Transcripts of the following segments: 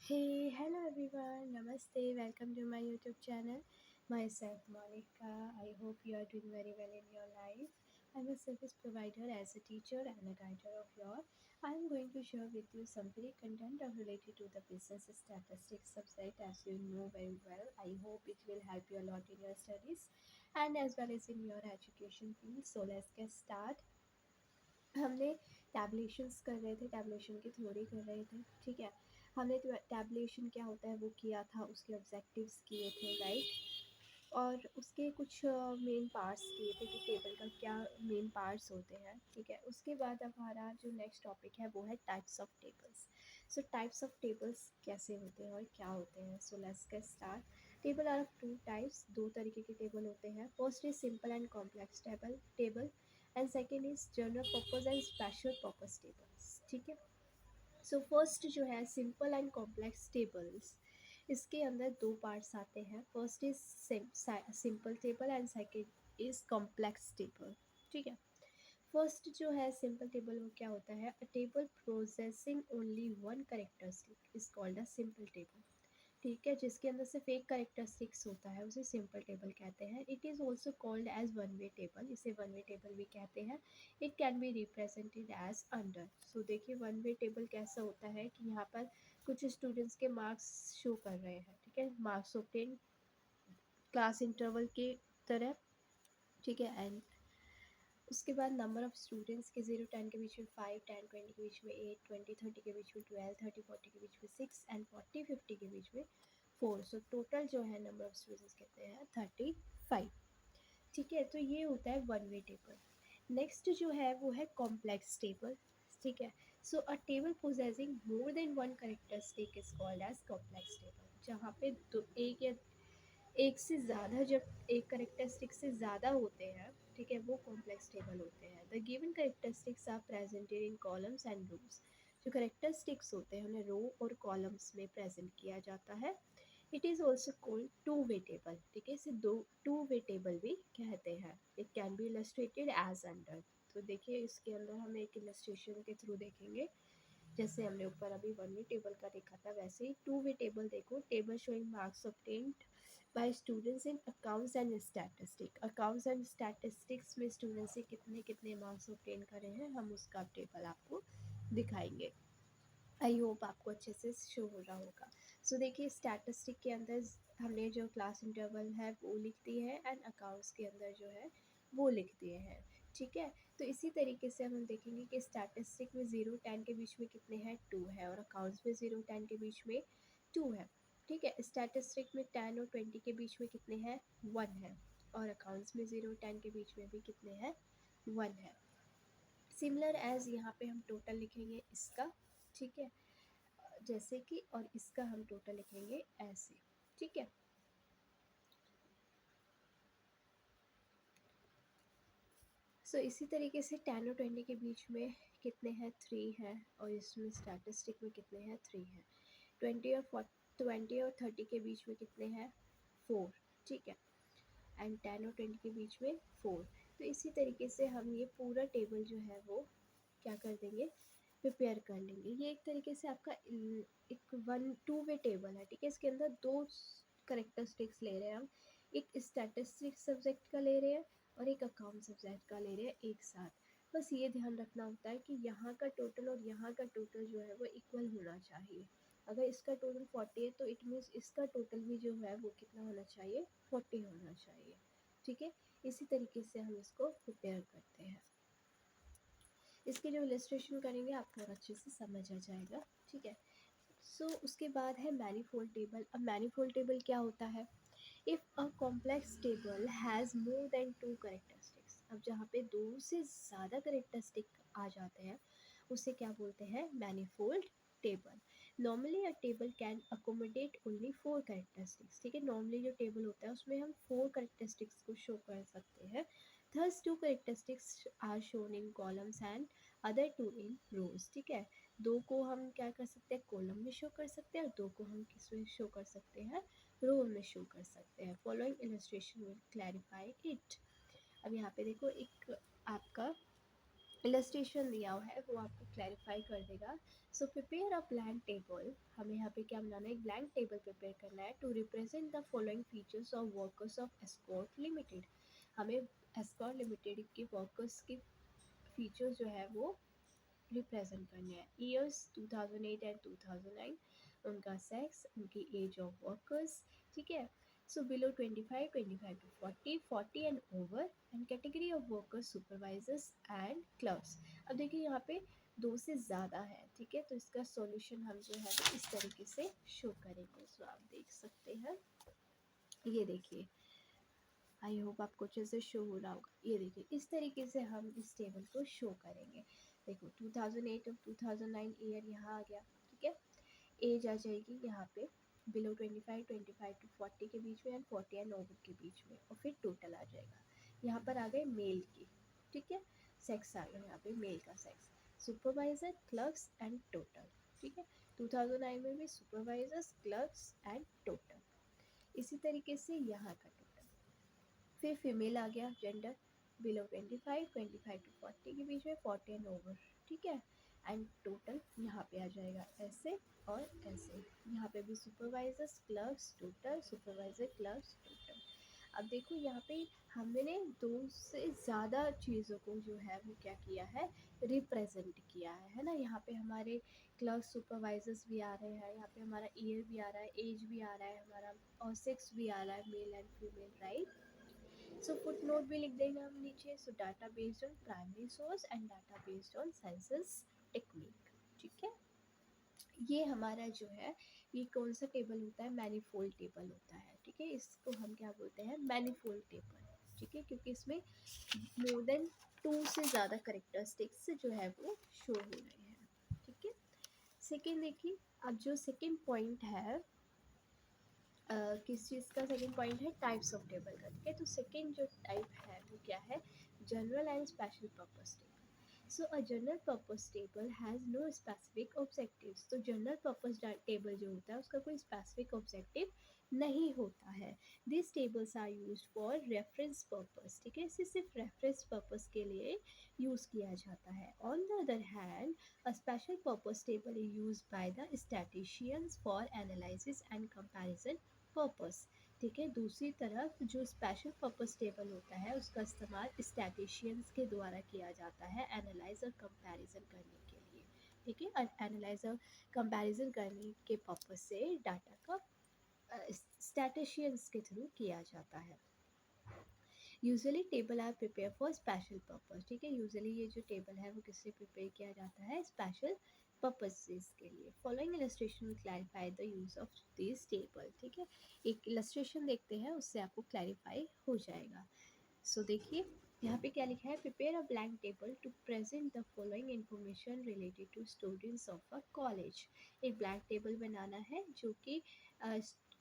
Hey, hello everyone. Namaste. Welcome to my YouTube channel. Myself Monica. I hope you are doing very well in your life. I'm a service provider as a teacher and a guider of your. I'm going to share with you some very content related to the business statistics subject as you know very well. I hope it will help you a lot in your studies and as well as in your education field. So let's get start. हमने टैबलेशंस कर रहे थे, टैबलेशन की theory कर रहे थे, ठीक है। हमने टैबलेशन क्या होता है वो किया था, उसके ऑब्जेक्टिव्स किए थे, राइट। और उसके कुछ मेन पार्ट्स किए थे कि टेबल का क्या मेन पार्ट्स होते हैं, ठीक है। उसके बाद हमारा जो नेक्स्ट टॉपिक है वो है types of tables. So types of tables कैसे होते हैं और क्या होते हैं। So let's get start. Table are of two types, दो तरीके के टेबल होते हैं। First is simple and complex table and second is general purpose and special purpose tables, ठीक है। सो फर्स्ट जो है सिंपल एंड कॉम्प्लेक्स टेबल्स, इसके अंदर दो पार्ट्स आते हैं। First is simple table and second is complex table, ठीक है। फर्स्ट जो है सिंपल टेबल वो क्या होता है, अ table processing only one characteristic is called a simple table, ठीक है। जिसके अंदर सिर्फ एक करेक्टरिस्टिक्स होता है उसे सिंपल टेबल कहते हैं। It is also called as one way table, इसे वन वे टेबल भी कहते हैं। It can be represented as under. So देखिए वन वे टेबल कैसा होता है कि यहाँ पर कुछ स्टूडेंट्स के मार्क्स शो कर रहे हैं, ठीक है, मार्क्स ऑब्टेन क्लास इंटरवल के तरह, ठीक है। एंड उसके बाद नंबर ऑफ़ स्टूडेंट्स के 0-10 के बीच में 5, 10-20 के बीच में 8, 20-30 के बीच में 12, 30-40 के बीच में 6 एंड 40-50 के बीच में 4। सो टोटल जो है नंबर ऑफ़ स्टूडेंट्स कितने हैं, 35, ठीक है। तो ये होता है वन वे टेबल। नेक्स्ट जो है वो है कॉम्प्लेक्स टेबल, ठीक है। So a table possessing more than one characteristic is called as complex table. जहाँ पे दो एक या एक से ज़्यादा, जब एक करेक्टरिस्टिक से ज़्यादा होते हैं, ठीक है, वो कॉम्प्लेक्स टेबल होते हैं। The given characteristics are presented in columns and rows. जो करेक्टरिस्टिक्स होते हैं उन्हें रो और कॉलम्स में प्रेजेंट किया जाता है। It is also called two way table, ठीक है, इसे दो टू वे टेबल भी कहते हैं। It can be illustrated as under. तो देखिए इसके अंदर हम एक इलस्ट्रेशन के थ्रू देखेंगे। जैसे हमने ऊपर अभी वन वे टेबल का देखा था वैसे ही टू वे टेबल देखो। Table showing marks obtained by students in accounts and statistic. Accounts and statistics में स्टूडेंट्स से कितने कितने मार्क्स ऑब्टेन करे हैं हम उसका टेबल आपको दिखाएंगे। आई होप आपको अच्छे से शो हो रहा होगा। सो देखिए स्टैटिस्टिक के अंदर हमने जो क्लास इंटरवल है वो लिख दी है एंड अकाउंट्स के अंदर जो है वो लिख दिए हैं, ठीक है। तो इसी तरीके से हम देखेंगे कि स्टैटिस्टिक में 0-10 के बीच में कितने हैं, 2 है, और अकाउंट्स में 0-10 के बीच में 2 है, ठीक है। स्टैटिस्टिक में 10 और 20 के बीच में कितने हैं, 1 है, और अकाउंट्स में 0-10 के बीच में भी कितने हैं, 1 है। सिमिलर एज यहाँ पे हम टोटल लिखेंगे इसका, ठीक है, जैसे कि, और इसका हम टोटल लिखेंगे ऐसे, ठीक है। सो इसी तरीके से 10 और 20 के बीच में कितने हैं, 3 हैं, और इसमें स्टैटिस्टिक में कितने हैं, 3 हैं। 20 और 30 के बीच में कितने हैं, 4, ठीक है। एंड 10 और 20 के बीच में 4। तो इसी तरीके से हम ये पूरा टेबल जो है वो क्या कर देंगे, प्रिपेयर कर लेंगे। ये एक तरीके से आपका एक वन टू वे टेबल है, ठीक है। इसके अंदर दो करेक्टरिस्टिक्स ले रहे हैं हम, एक स्टैटिस्टिक्स सब्जेक्ट का ले रहे हैं और एक अकाउंट सब्जेक्ट का ले रहे हैं एक साथ। बस ये ध्यान रखना होता है कि यहाँ का टोटल और यहाँ का टोटल जो है वो इक्वल होना चाहिए। अगर इसका टोटल 40 है तो इट मीन्स इसका टोटल भी जो है वो कितना होना चाहिए, 40 होना चाहिए, ठीक है। इसी तरीके से हम इसको प्रिपेयर करते हैं। इसकी जो इलस्ट्रेशन करेंगे आपको और अच्छे से समझ आ जाएगा, ठीक है। सो उसके बाद है मैनीफोल्ड टेबल। अब मैनीफोल्ड टेबल क्या होता है, if a complex table has more than two characteristics. अब जहाँ पे दो से ज़्यादा करेक्टरिस्टिक आ जाते हैं उसे क्या बोलते हैं, manifold table. Normally a table can accommodate only 4 characteristics, ठीक है। नॉर्मली जो टेबल होता है उसमें हम 4 करेक्टरिस्टिक्स को शो कर सकते हैं। There's 2 characteristics are shown in columns and other 2 in rows, ठीक है। दो को हम क्या कर सकते हैं, कॉलम में शो कर सकते हैं, और दो को हम किस में शो कर सकते हैं, रो में शो कर सकते हैं। Following illustration will clarify it. अब यहाँ पे देखो एक आपका इलस्ट्रेशन दिया हुआ है वो आपको क्लैरिफाई कर देगा। So prepare a blank table, हमें यहाँ पे क्या बनाना है, एक ब्लैंक टेबल प्रिपेयर करना है to represent the following features of workers of Escort limited. हमें एस्कॉर्ट लिमिटेड के वर्कर्स की फीचर्स जो है वो रिप्रेजेंट करने हैं। ईयर्स 2008 एंड 2009, उनका सेक्स, उनकी एज ऑफ वर्कर्स, ठीक है। So below 25, 25 to 40, 40 and over, and category of workers supervisors and clerks. अब देखिए यहाँ पे दो से ज़्यादा है, ठीक है, तो इसका सॉल्यूशन हम जो है वो इस तरीके से शो करेंगे। सो आप देख सकते हैं, ये देखिए, आई होप आपको अच्छे से शो हो रहा होगा। ये देखिए इस तरीके से हम इस टेबल को शो करेंगे। देखो 2008 और 2009 ईयर यहाँ आ गया, ठीक है। एज आ जाएगी यहाँ पे बिलो 25, 25 to 40 के बीच में, एंड 40 एंड ओवर के बीच में, और फिर टोटल आ जाएगा। यहाँ पर आ गए मेल की, ठीक है, सेक्स आ गया यहाँ पे मेल का sex, supervisor, clerks and total, ठीक है। 2009 में भी सुपरवाइजर्स, क्लर्क्स एंड टोटल। इसी तरीके से यहाँ का टोटल, फिर फीमेल आ गया जेंडर, बिलो 25, 25 to 40 के बीच में, 40 एंड ओवर, ठीक है, एंड टोटल यहाँ पे आ जाएगा ऐसे और ऐसे। यहाँ पे भी supervisors, clerks, total, supervisor, clerks, total. अब देखो यहाँ पे हमने दो से ज़्यादा चीज़ों को जो है वो क्या किया है, रिप्रेजेंट किया है ना। यहाँ पे हमारे क्लर्क, सुपरवाइजर्स भी आ रहे हैं, यहाँ पे हमारा ईयर भी आ रहा है, एज भी आ रहा है हमारा, और सेक्स भी आ रहा है, male and female, right. So foot note भी लिख देंगे हम नीचे। सो data based on primary source and data based on census technique, ठीक है। ये हमारा जो है, ये कौन सा टेबल होता है, मैनीफोल्ड टेबल होता है, ठीक है। इसको हम क्या बोलते हैं, मैनीफोल्ड टेबल, ठीक है, क्योंकि इसमें मोर देन टू से ज़्यादा करेक्टरिस्टिक्स जो है वो शो हो रहे हैं, ठीक है। सेकेंड देखिए, अब जो सेकेंड पॉइंट है, किस चीज़ का सेकंड पॉइंट है, टाइप्स ऑफ टेबल का, ठीक है। तो सेकंड जो टाइप है वो क्या है, general and special purpose table. So a general purpose table has no specific objectives. तो जनरल पर्पस टेबल जो होता है उसका कोई स्पेसिफिक ऑब्जेक्टिव नहीं होता है। This tables are use for reference purpose, ठीक है, इसे सिर्फ रेफरेंस पर्पस के लिए यूज़ किया जाता है। On the other hand, a special purpose table is used by the statisticians for analysis and comparison purpose, ठीक है। दूसरी तरफ जो स्पेशल पर्पस टेबल होता है उसका इस्तेमाल स्टैटिशियंस के द्वारा किया जाता है एनालाइज और कंपैरिजन करने के लिए, ठीक है। और एनालाइज और कंपैरिजन करने के पर्पस से डाटा का स्टैटिशियंस के थ्रू किया जाता है। Usually table are prepare for special purpose, ठीक है। यूजुअली ये जो टेबल है वो किससे प्रिपेयर किया जाता है, स्पेशल पर्पसेस के लिए। Following illustration will clarify the use of this table, ठीक है। एक इलस्ट्रेशन देखते हैं, उससे आपको क्लैरिफाई हो जाएगा। सो देखिए यहाँ पे क्या लिखा है, prepare a blank table to present the following information related to students of a college. एक ब्लैंक टेबल बनाना है जो कि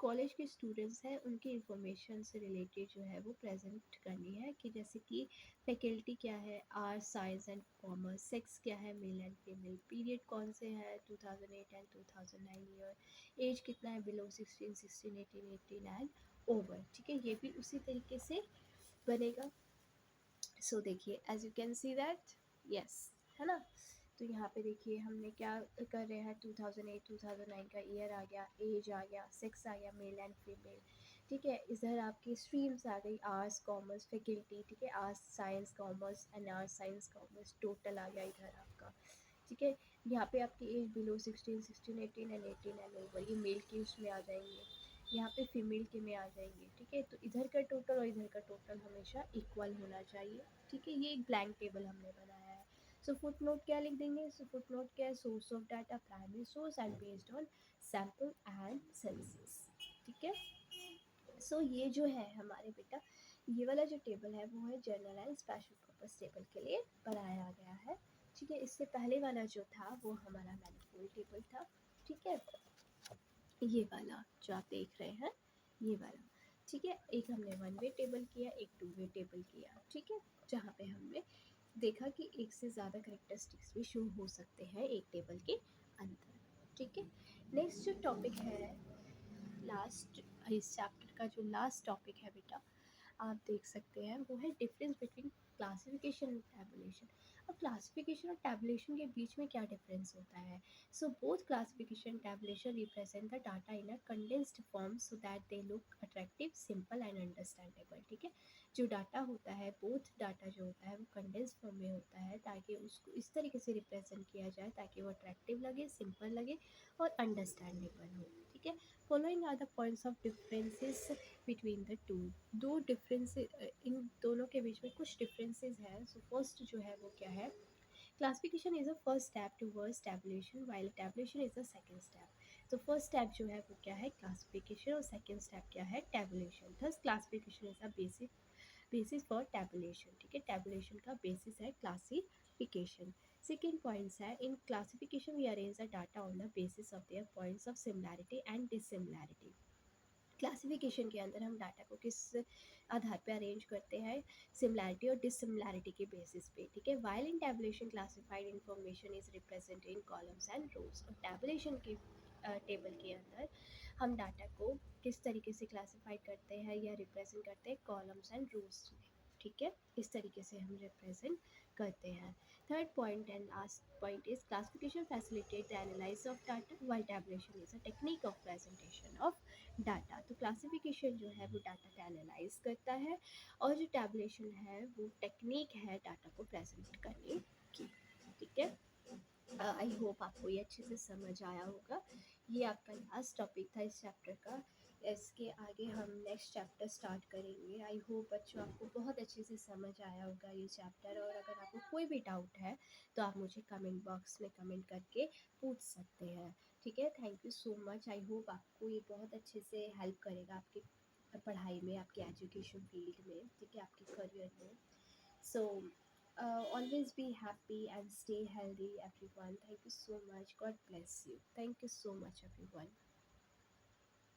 कॉलेज के स्टूडेंट्स हैं उनकी इंफॉर्मेशन से रिलेटेड जो है वो प्रेजेंट करनी है, कि जैसे कि फैकल्टी क्या है, arts, science and commerce, sex क्या है, मेल एंड फीमेल, पीरियड कौन से है, 2008 एंड 2009 ईयर, एज कितना है, बिलो 16, 16, 18, 18 एंड ओवर, ठीक है। ये भी उसी तरीके से बनेगा। सो देखिए as you can see that, yes, है ना। तो यहाँ पे देखिए हमने क्या कर रहे हैं, 2008, 2009 का ईयर आ गया, एज आ गया, सेक्स आ गया, मेल एंड फीमेल, ठीक है। इधर आपकी स्ट्रीम्स आ गई, आर्ट्स, कॉमर्स, फैकल्टी, ठीक है, arts, science, commerce and arts, science, commerce, total आ गया इधर आपका, ठीक है। यहाँ पे आपकी age below 16, 16, 18 and 18 and over, ये मेल के उसमें आ जाएंगे, यहाँ पे फीमेल के में आ जाएंगे, ठीक है। तो इधर का टोटल और इधर का टोटल हमेशा इक्वल होना चाहिए, ठीक है। ये एक ब्लैंक टेबल हमने बनाया है। सो फुट नोट क्या लिख देंगे, सो फुट नोट क्या है, source of data, primary source and based on sample and census, ठीक है। सो ये जो है हमारे बेटा, ये वाला जो टेबल है वो है general and special purpose table के लिए बनाया गया है, ठीक है। इससे पहले वाला जो था वो हमारा मैनिफोल्ड टेबल था, ठीक है, ये वाला जो आप देख रहे हैं, ये वाला, ठीक है। एक हमने वन वे टेबल किया, एक टू वे टेबल किया, ठीक है, जहाँ पे हमने देखा कि एक से ज़्यादा करेक्टरिस्टिक्स भी शो हो सकते हैं एक टेबल के अंदर, ठीक है। नेक्स्ट जो टॉपिक है, लास्ट, इस चैप्टर का जो लास्ट टॉपिक है बेटा, आप देख सकते हैं वो है difference between classification and tabulation. अब क्लासिफिकेशन और टैबुलेशन के बीच में क्या डिफरेंस होता है? So both classification tabulation represent the data in a condensed form so that they look attractive, simple and understandable. ठीक है, जो डाटा होता है, बोथ डाटा जो होता है वो कंडेंस्ड फॉर्म में होता है ताकि उसको इस तरीके से रिप्रेजेंट किया जाए ताकि वो अट्रैक्टिव लगे, सिंपल लगे और अंडरस्टैंडेबल हो। ठीक है, following are the points of differences between the two. दो डिफरेंस इन दोनों के बीच में कुछ डिफरेंसेस हैं। सो फर्स्ट जो है वो क्या है? Classification is a first step towards tabulation while tabulation is a second step. तो फर्स्ट स्टेप जो है वो क्या है? क्लासिफिकेशन। और सेकंड स्टेप क्या है? Tabulation. Thus classification is a basis for tabulation. ठीक है, टैबुलेशन का बेसिस है क्लासिफिकेशन। सेकेंड पॉइंट्स है, in classification we arrange the data on the basis of their points of similarity and dissimilarity. Classification के अंदर हम डाटा को किस आधार पे अरेंज करते हैं? सिमिलैरिटी और डिसिमिलैरिटी के बेसिस पे। ठीक है, while in tabulation classified information is represented in columns and rows. और टैबुलेशन की टेबल के अंदर हम डाटा को किस तरीके से क्लासिफाइड करते हैं या रिप्रेजेंट करते हैं? कॉलम्स एंड रोज में। ठीक है, इस तरीके से हम रिप्रेजेंट करते हैं। Third point and last point is classification facilitate the analysis of data while tabulation is a technique of presentation of data. तो क्लासिफिकेशन जो है वो डाटा का एनालाइज करता है और जो टैबुलेशन है वो टेक्निक है डाटा को प्रेजेंट करने की। ठीक है, आई होप आपको ये अच्छे से समझ आया होगा। ये आपका लास्ट टॉपिक था इस चैप्टर का। इसके आगे हम नेक्स्ट चैप्टर स्टार्ट करेंगे। आई होप बच्चों आपको बहुत अच्छे से समझ आया होगा ये चैप्टर। और अगर आपको कोई भी डाउट है तो आप मुझे कमेंट बॉक्स में कमेंट करके पूछ सकते हैं। ठीक है, thank you so much. I hope आपको ये बहुत अच्छे से हेल्प करेगा आपकी पढ़ाई में, आपके एजुकेशन फील्ड में। ठीक है, आपके करियर में। So, always be happy and stay healthy, everyone. Thank you so much. God bless you. Thank you so much, everyone.